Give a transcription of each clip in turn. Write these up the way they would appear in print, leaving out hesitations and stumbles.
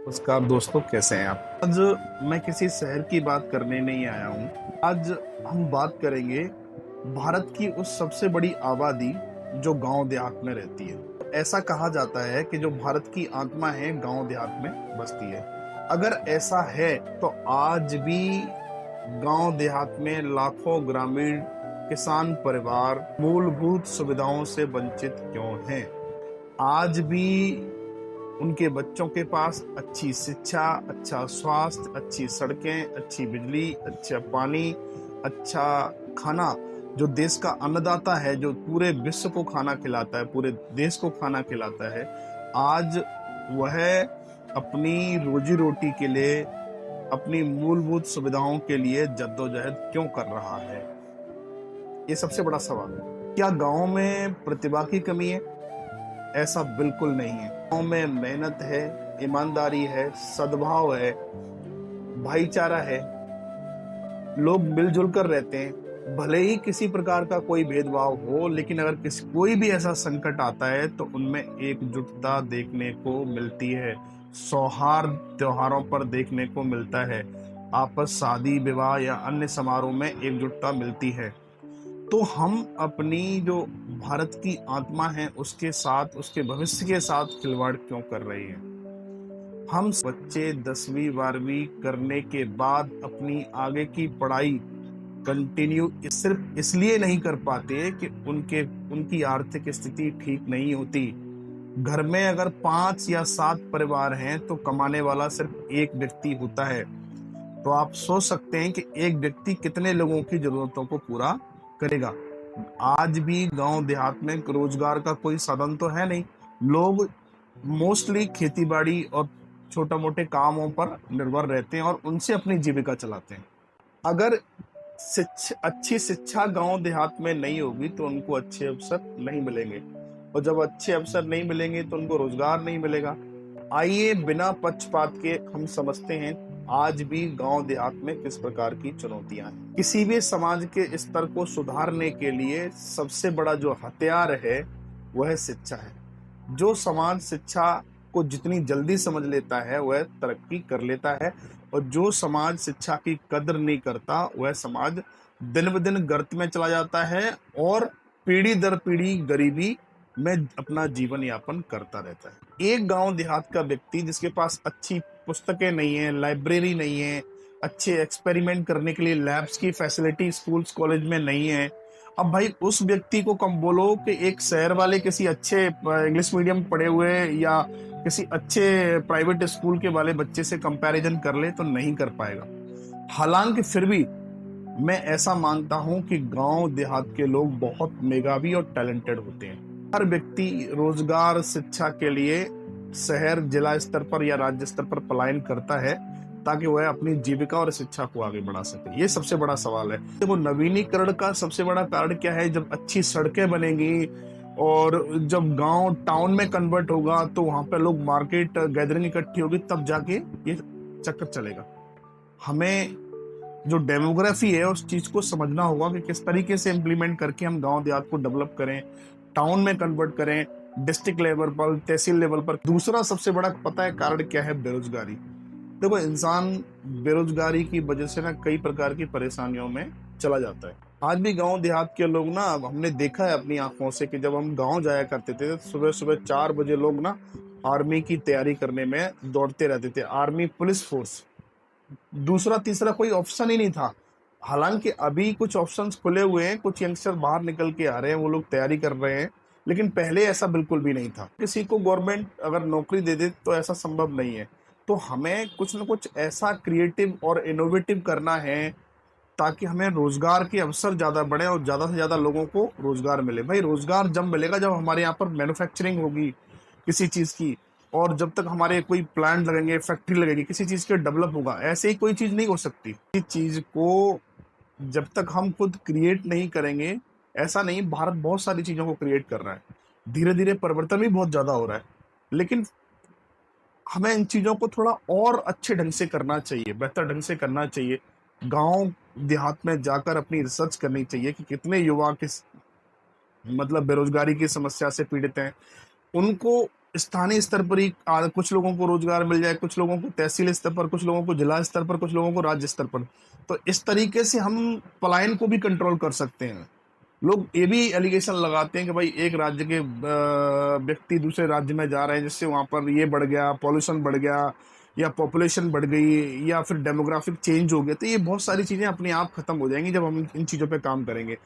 नमस्कार दोस्तों, कैसे हैं आप? आज मैं किसी शहर की बात करने नहीं आया हूँ। आज हम बात करेंगे भारत की उस सबसे बड़ी आबादी जो गांव देहात में रहती है। ऐसा कहा जाता है कि जो भारत की आत्मा है गांव देहात में बसती है। अगर ऐसा है तो आज भी गांव देहात में लाखों ग्रामीण किसान परिवार मूलभूत सुविधाओं से वंचित क्यों हैं? आज भी उनके बच्चों के पास अच्छी शिक्षा, अच्छा स्वास्थ्य, अच्छी सड़कें, अच्छी बिजली, अच्छा पानी, अच्छा खाना, जो देश का अन्नदाता है, जो पूरे विश्व को खाना खिलाता है, पूरे देश को खाना खिलाता है, आज वह अपनी रोजी रोटी के लिए, अपनी मूलभूत सुविधाओं के लिए जद्दोजहद क्यों कर रहा है? ये सबसे बड़ा सवाल है। क्या गांव में प्रतिभा की कमी है? ऐसा बिल्कुल नहीं है। गांव में मेहनत है, ईमानदारी है, सद्भाव है, भाईचारा है, लोग मिलजुल कर रहते हैं। भले ही किसी प्रकार का कोई भेदभाव हो, लेकिन अगर कोई भी ऐसा संकट आता है तो उनमें एकजुटता देखने को मिलती है, सौहार्द त्योहारों पर देखने को मिलता है, आपस शादी विवाह या अन्य समारोह में एकजुटता मिलती है। तो हम अपनी जो भारत की आत्मा है उसके साथ, उसके भविष्य के साथ खिलवाड़ क्यों कर रहे हैं? हम बच्चे 10वीं 12वीं करने के बाद अपनी आगे की पढ़ाई कंटिन्यू सिर्फ इसलिए नहीं कर पाते कि उनकी आर्थिक स्थिति ठीक नहीं होती। घर में अगर 5 या 7 परिवार हैं तो कमाने वाला सिर्फ एक व्यक्ति होता है। तो आप सोच सकते हैं कि एक व्यक्ति कितने लोगों की जरूरतों को पूरा करेगा। आज भी गांव देहात में रोजगार का कोई साधन तो है नहीं। लोग मोस्टली खेती बाड़ी और छोटा मोटे कामों पर निर्भर रहते हैं और उनसे अपनी जीविका चलाते हैं। अगर अच्छी शिक्षा गांव देहात में नहीं होगी तो उनको अच्छे अवसर नहीं मिलेंगे, और जब अच्छे अवसर नहीं मिलेंगे तो उनको रोजगार नहीं मिलेगा। आइए बिना पक्षपात के हम समझते हैं आज भी गांव देहात में किस प्रकार की चुनौतियां हैं। किसी भी समाज के स्तर को सुधारने के लिए सबसे बड़ा जो हथियार है वह शिक्षा है। जो समाज शिक्षा को जितनी जल्दी समझ लेता है वह तरक्की कर लेता है, और जो समाज शिक्षा की कदर नहीं करता वह समाज दिन ब दिन गर्त में चला जाता है और पीढ़ी दर पीढ़ी गरीबी में अपना जीवन यापन करता रहता है। एक गांव देहात का व्यक्ति जिसके पास अच्छी पुस्तकें नहीं है, लाइब्रेरी नहीं है, अच्छे एक्सपेरिमेंट करने के लिए लैब्स की फैसिलिटी स्कूल्स कॉलेज में नहीं है, अब भाई उस व्यक्ति को कम बोलो कि एक शहर वाले किसी अच्छे इंग्लिश मीडियम पढ़े हुए या किसी अच्छे प्राइवेट स्कूल के वाले बच्चे से कंपैरिजन कर ले तो नहीं कर पाएगा। हालांकि फिर भी मैं ऐसा मानता हूं कि गांव देहात के लोग बहुत मेधावी और टैलेंटेड होते हैं। हर व्यक्ति रोजगार शिक्षा के लिए शहर जिला स्तर पर या राज्य स्तर पर पलायन करता है ताकि वह अपनी जीविका और शिक्षा को आगे बढ़ा सके। ये सबसे बड़ा सवाल है। देखो, नवीनीकरण का सबसे बड़ा कारण क्या है? जब अच्छी सड़कें बनेंगी और जब गांव टाउन में कन्वर्ट होगा तो वहां पे लोग मार्केट गैदरिंग इकट्ठी होगी, तब जाके ये चक्कर चलेगा। हमें जो डेमोग्राफी है उस चीज को समझना होगा कि किस तरीके से इम्प्लीमेंट करके हम गांव देहात को डेवलप करें, टाउन में कन्वर्ट करें, डिस्ट्रिक्ट लेवल पर, तहसील लेवल पर। दूसरा सबसे बड़ा पता है कारण क्या है? बेरोजगारी। देखो, इंसान बेरोजगारी की वजह से ना कई प्रकार की परेशानियों में चला जाता है। आज भी गांव देहात के लोग ना, हमने देखा है अपनी आंखों से कि जब हम गांव जाया करते थे तो सुबह सुबह 4 बजे लोग ना आर्मी की तैयारी करने में दौड़ते रहते थे। आर्मी, पुलिस फोर्स, दूसरा तीसरा कोई ऑप्शन ही नहीं था। हालांकि अभी कुछ ऑप्शंस खुले हुए हैं, कुछ यंगस्टर बाहर निकल के आ रहे हैं, वो लोग तैयारी कर रहे हैं, लेकिन पहले ऐसा बिल्कुल भी नहीं था। किसी को गवर्नमेंट अगर नौकरी दे दे तो ऐसा संभव नहीं है। तो हमें कुछ ना कुछ ऐसा क्रिएटिव और इनोवेटिव करना है ताकि हमें रोजगार के अवसर ज्यादा बढ़े और ज्यादा से ज्यादा लोगों को रोजगार मिले। भाई, रोजगार जब मिलेगा जब हमारे यहाँ पर मैन्युफैक्चरिंग होगी किसी चीज की, और जब तक हमारे कोई प्लांट लगेंगे, फैक्ट्री लगेगी, किसी चीज के डेवलप होगा। ऐसे ही कोई चीज नहीं हो सकती। इस चीज को जब तक हम खुद क्रिएट नहीं करेंगे, ऐसा नहीं, भारत बहुत सारी चीजों को क्रिएट कर रहा है, धीरे धीरे परिवर्तन भी बहुत ज्यादा हो रहा है, लेकिन हमें इन चीजों को थोड़ा और अच्छे ढंग से करना चाहिए, बेहतर ढंग से करना चाहिए। गांव देहात में जाकर अपनी रिसर्च करनी चाहिए कि कितने युवा किस मतलब बेरोजगारी की समस्या से पीड़ित हैं, उनको स्थानीय स्तर पर ही कुछ लोगों को रोजगार मिल जाए, कुछ लोगों को तहसील स्तर पर, कुछ लोगों को जिला स्तर पर, कुछ लोगों को राज्य स्तर पर। तो इस तरीके से हम पलायन को भी कंट्रोल कर सकते हैं। लोग ये भी एलिगेशन लगाते हैं कि भाई एक राज्य के व्यक्ति दूसरे राज्य में जा रहे हैं, जिससे वहां पर ये बढ़ गया, पॉल्यूशन बढ़ गया, या पॉपुलेशन बढ़ गई, या फिर डेमोग्राफिक चेंज हो गया। तो ये बहुत सारी चीजें अपने आप खत्म हो जाएंगी जब हम इन चीजों पे काम करेंगे।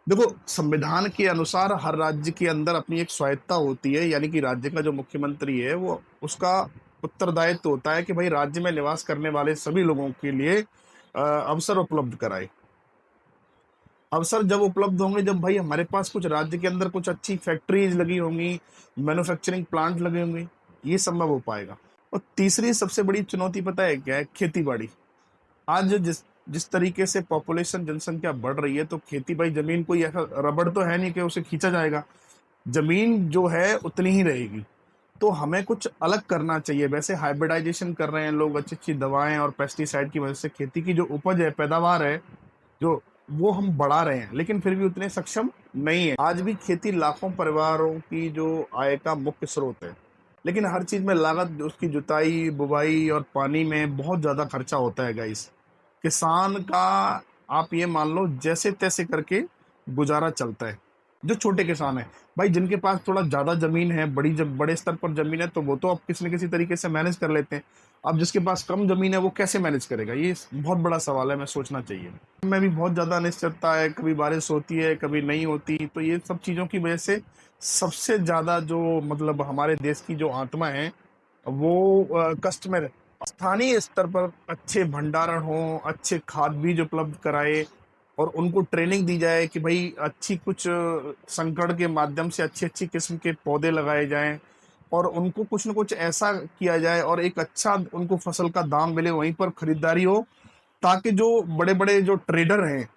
देखो, संविधान के अनुसार हर राज्य के अंदर अपनी एक स्वायत्ता होती है, यानी कि राज्य का जो मुख्यमंत्री है वो उसका उत्तरदायित्व होता है कि भाई राज्य में निवास करने वाले सभी लोगों के लिए अवसर उपलब्ध कराए। अवसर जब उपलब्ध होंगे जब भाई हमारे पास कुछ राज्य के अंदर कुछ अच्छी फैक्ट्रीज लगी होंगी, मैन्युफैक्चरिंग प्लांट लगे होंगे, ये संभव हो पाएगा। और तीसरी सबसे बड़ी चुनौती पता है क्या है? खेती बाड़ी। आज जिस जिस तरीके से पॉपुलेशन जनसंख्या बढ़ रही है, तो खेती भाई जमीन कोई ऐसा रबड़ तो है नहीं कि उसे खींचा जाएगा। जमीन जो है उतनी ही रहेगी। तो हमें कुछ अलग करना चाहिए। वैसे हाइब्रिडाइजेशन कर रहे हैं लोग, अच्छी अच्छी दवाएं और पेस्टिसाइड की वजह से खेती की जो उपज है, पैदावार है, जो वो हम बढ़ा रहे हैं, लेकिन फिर भी उतने सक्षम नहीं है। आज भी खेती लाखों परिवारों की जो आय का मुख्य स्रोत है, लेकिन हर चीज में लागत, उसकी जुताई, बुवाई और पानी में बहुत ज्यादा खर्चा होता है गाइस। किसान का आप ये मान लो जैसे तैसे करके गुजारा चलता है। जो छोटे किसान है भाई, जिनके पास थोड़ा ज्यादा जमीन है, बड़े स्तर पर जमीन है, तो वो तो अब किसी न किसी तरीके से मैनेज कर लेते हैं। अब जिसके पास कम जमीन है वो कैसे मैनेज करेगा? ये बहुत बड़ा सवाल है, मैं सोचना चाहिए। में भी बहुत ज्यादा अनिश्चितता है, कभी बारिश होती है, कभी नहीं होती। तो ये सब चीजों की वजह से सबसे ज्यादा जो मतलब हमारे देश की जो आत्मा है वो कष्ट में स्थानीय स्तर पर अच्छे भंडारण हो, अच्छे खाद बीज उपलब्ध कराए, और उनको ट्रेनिंग दी जाए कि भाई अच्छी कुछ संकड़ के माध्यम से अच्छी अच्छी किस्म के पौधे लगाए जाएं, और उनको कुछ न कुछ ऐसा किया जाए और एक अच्छा उनको फसल का दाम मिले, वहीं पर खरीदारी हो, ताकि जो बड़े बड़े जो ट्रेडर हैं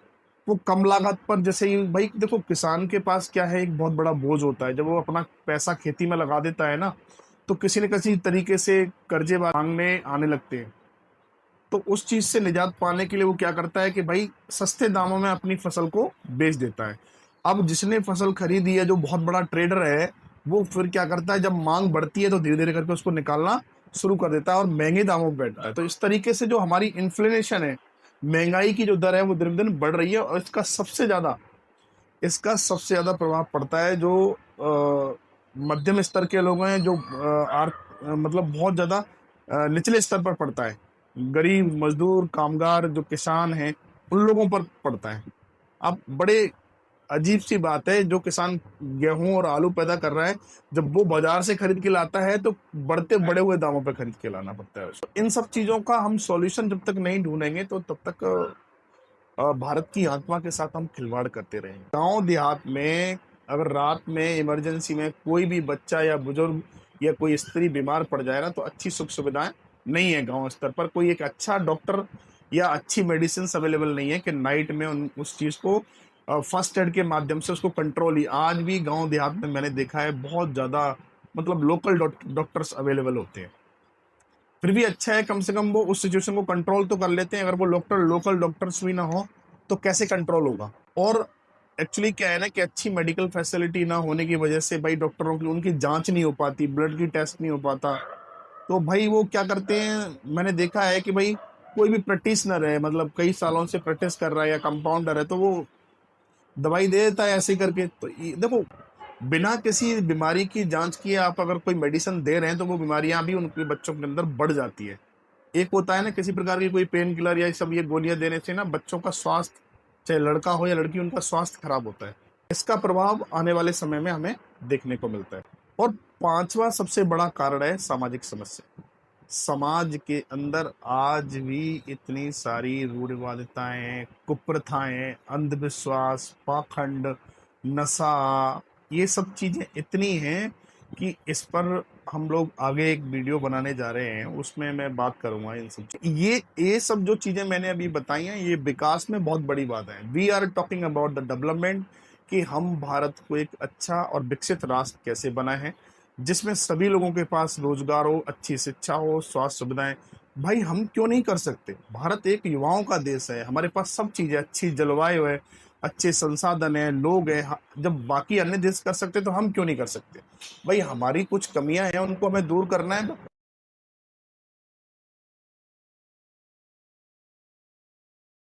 वो कम लागत पर, जैसे ही भाई देखो किसान के पास क्या है, एक बहुत बड़ा बोझ होता है। जब वो अपना पैसा खेती में लगा देता है ना, तो किसी न किसी तरीके से कर्जे मांगने आने लगते हैं। तो उस चीज से निजात पाने के लिए वो क्या करता है कि भाई सस्ते दामों में अपनी फसल को बेच देता है। अब जिसने फसल खरीदी है, जो बहुत बड़ा ट्रेडर है, वो फिर क्या करता है, जब मांग बढ़ती है तो धीरे धीरे करके उसको निकालना शुरू कर देता है और महंगे दामों में बैठता है। तो इस तरीके से जो हमारी इन्फ्लेशन है, महंगाई की जो दर है, वो दिन दिन बढ़ रही है। और इसका सबसे ज्यादा प्रभाव पड़ता है जो मध्यम स्तर के लोग हैं, जो मतलब बहुत ज्यादा निचले स्तर पर पड़ता है। गरीब मजदूर, कामगार, जो किसान हैं, उन लोगों पर पड़ता है। अब बड़े अजीब सी बात है, जो किसान गेहूं और आलू पैदा कर रहा है, जब वो बाजार से खरीद के लाता है तो बढ़े हुए दामों पर खरीद के लाना पड़ता है उसको। इन सब चीजों का हम सॉल्यूशन जब तक नहीं ढूंढेंगे, तो तब तक भारत की आत्मा के साथ हम खिलवाड़ करते रहेंगे। गांव देहात में अगर रात में इमरजेंसी में कोई भी बच्चा या बुजुर्ग या कोई स्त्री बीमार पड़ जाए ना, तो अच्छी सुख सुविधाएं नहीं है। गांव स्तर पर कोई एक अच्छा डॉक्टर या अच्छी मेडिसिन अवेलेबल नहीं है कि नाइट में उस चीज को फर्स्ट एड के माध्यम से उसको कंट्रोल ही। आज भी गांव देहात में मैंने देखा है बहुत ज्यादा मतलब लोकल डॉक्टर्स अवेलेबल होते हैं। फिर भी अच्छा है, कम से कम वो उस सिचुएशन को कंट्रोल तो कर लेते हैं। अगर वो लोकल डॉक्टर्स भी ना हो तो कैसे कंट्रोल होगा? और एक्चुअली क्या है ना कि अच्छी मेडिकल फैसिलिटी ना होने की वजह से भाई डॉक्टरों की उनकी जांच नहीं हो पाती, ब्लड की टेस्ट नहीं हो पाता। तो भाई वो क्या करते हैं, मैंने देखा है कि भाई कोई भी प्रैक्टिशनर है, मतलब कई सालों से प्रैक्टिस कर रहा है, या कंपाउंडर है, तो वो दवाई दे देता है ऐसे करके। तो देखो, बिना किसी बीमारी की जांच किए आप अगर कोई मेडिसिन दे रहे हैं, तो वो बीमारियां भी उनके बच्चों के अंदर बढ़ जाती है। एक होता है ना किसी प्रकार की कोई पेन किलर या सब ये गोलियां देने से ना बच्चों का स्वास्थ्य, चाहे लड़का हो या लड़की, उनका स्वास्थ्य खराब होता है। इसका प्रभाव आने वाले समय में हमें देखने को मिलता है। और पांचवा सबसे बड़ा कारण है सामाजिक समस्या। समाज के अंदर आज भी इतनी सारी रूढ़िवादिताएं, कुप्रथाएं, अंधविश्वास, पाखंड, नशा, ये सब चीजें इतनी हैं कि इस पर हम लोग आगे एक वीडियो बनाने जा रहे हैं, उसमें मैं बात करूंगा इन सब ये सब जो चीजें मैंने अभी बताई हैं, ये विकास में बहुत बड़ी बात है। We are talking about the development, कि हम भारत को एक अच्छा और विकसित राष्ट्र कैसे बनाए हैं, जिसमें सभी लोगों के पास रोजगार हो, अच्छी शिक्षा हो, स्वास्थ्य सुविधाएं। भाई हम क्यों नहीं कर सकते? भारत एक युवाओं का देश है, हमारे पास सब चीजें, अच्छी जलवायु है, अच्छे संसाधन है, लोग हैं, जब बाकी अन्य देश कर सकते तो हम क्यों नहीं कर सकते? भाई हमारी कुछ कमियां हैं, उनको हमें दूर करना है,